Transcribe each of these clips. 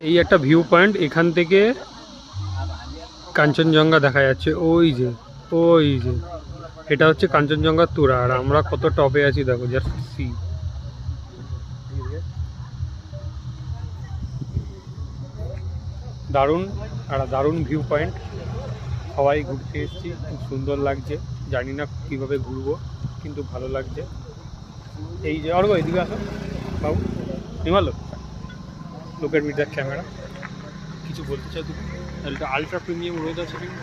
এই একটা view point, এখান থেকে কাঞ্চনজঙ্ঘা দেখা যাচ্ছে। ওই যে এটা হচ্ছে কাঞ্চনজঙ্ঘার চূড়া, আর আমরা কত টপে আছি দেখো, জাস্ট সি। দারুণ ভিউ পয়েন্ট। সবাই ঘুরতে এসেছি, খুব সুন্দর লাগছে। জানি না কীভাবে ঘুরবো, কিন্তু ভালো লাগছে। এই যে অর্ঘ, এদিকে আসো বাবু, নিমালো লোক এট মিট দ্যাট ক্যামেরা। কিছু বলতে চাই তুমি? এটা আলট্রা প্রিমিয়াম রোদ আছে কিন্তু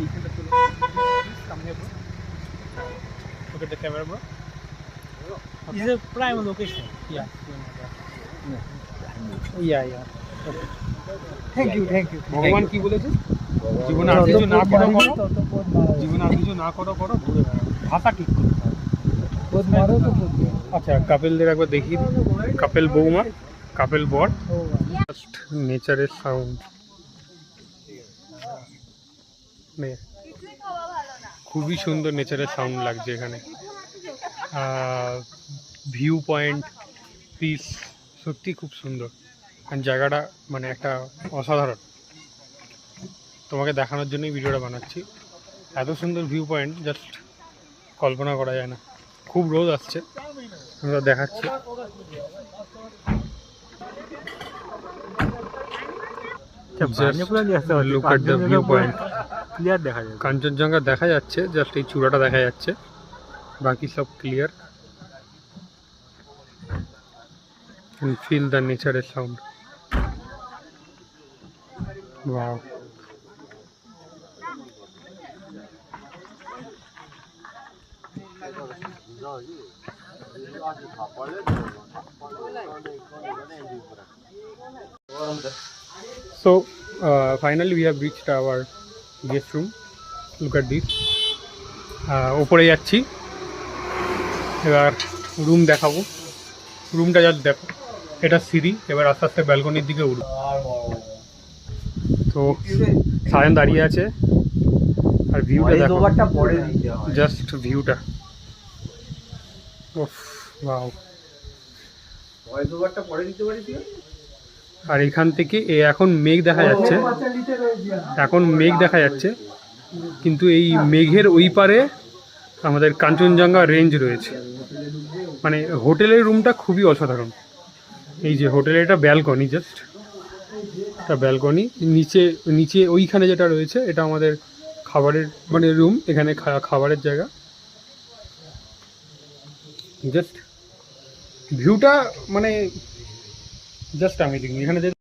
এইখানটা চলে সামনে ব্রো। লোক at the camera bro. This is a prime location. Yeah. Yeah. Thank you. ভগবান কি বলেছে? জীবনে আর কিছু না করো, জীবনে আর কিছু না করো, ঘুরে বেড়াও, ভাষা ঠিক করো। আচ্ছা, কাপেলদের একবার দেখিয়ে দিই। কাপেল বৌমা, কাপেল বর। জাস্ট নেচারের সাউন্ড, খুবই সুন্দর নেচারের সাউন্ড লাগছে এখানে। ভিউ পয়েন্ট, পিস, সত্যি খুব সুন্দর। আর জায়গাটা মানে একটা অসাধারণ। তোমাকে দেখানোর জন্যই ভিডিওটা বানাচ্ছি। এত সুন্দর ভিউ পয়েন্ট, জাস্ট কল্পনা করা যায় না। খুব রোদ আসছে, আমরা দেখাচ্ছি। Look at the view point. Clear দেখা যায়, কাঞ্চনজঙ্ঘা দেখা যাচ্ছে, জাস্ট এই চূড়াটা দেখা যাচ্ছে, বাকি সব ক্লিয়ার। ফিল দ্য নেচারের sound. Wow. So finally we have reached our guest room. Look at this. ওপরে যাচ্ছি, এবার রুম দেখাবো। রুমটা জাস্ট দেখো, এটা সিঁড়ি। এবার আস্তে আস্তে ব্যালকনির দিকে উঠবো। তো সায়ন দাঁড়িয়ে আছে, আর ভিউটা দেখো, জাস্ট ভিউটা। ওফ, ওয়াও। আর এখান থেকে এখন মেঘ দেখা যাচ্ছে, কিন্তু এই মেঘের ওই পারে আমাদের কাঞ্চনজঙ্ঘা রেঞ্জ রয়েছে। মানে হোটেলের রুমটা খুবই অসাধারণ। এই যে হোটেলের এটা ব্যালকনি, জাস্ট একটা ব্যালকনি। নিচে ওইখানে যেটা রয়েছে, এটা আমাদের খাবারের মানে রুম, এখানে খাবারের জায়গা। জাস্ট ভিউটা মানে জাস্ট আমি দেখি এখানে যে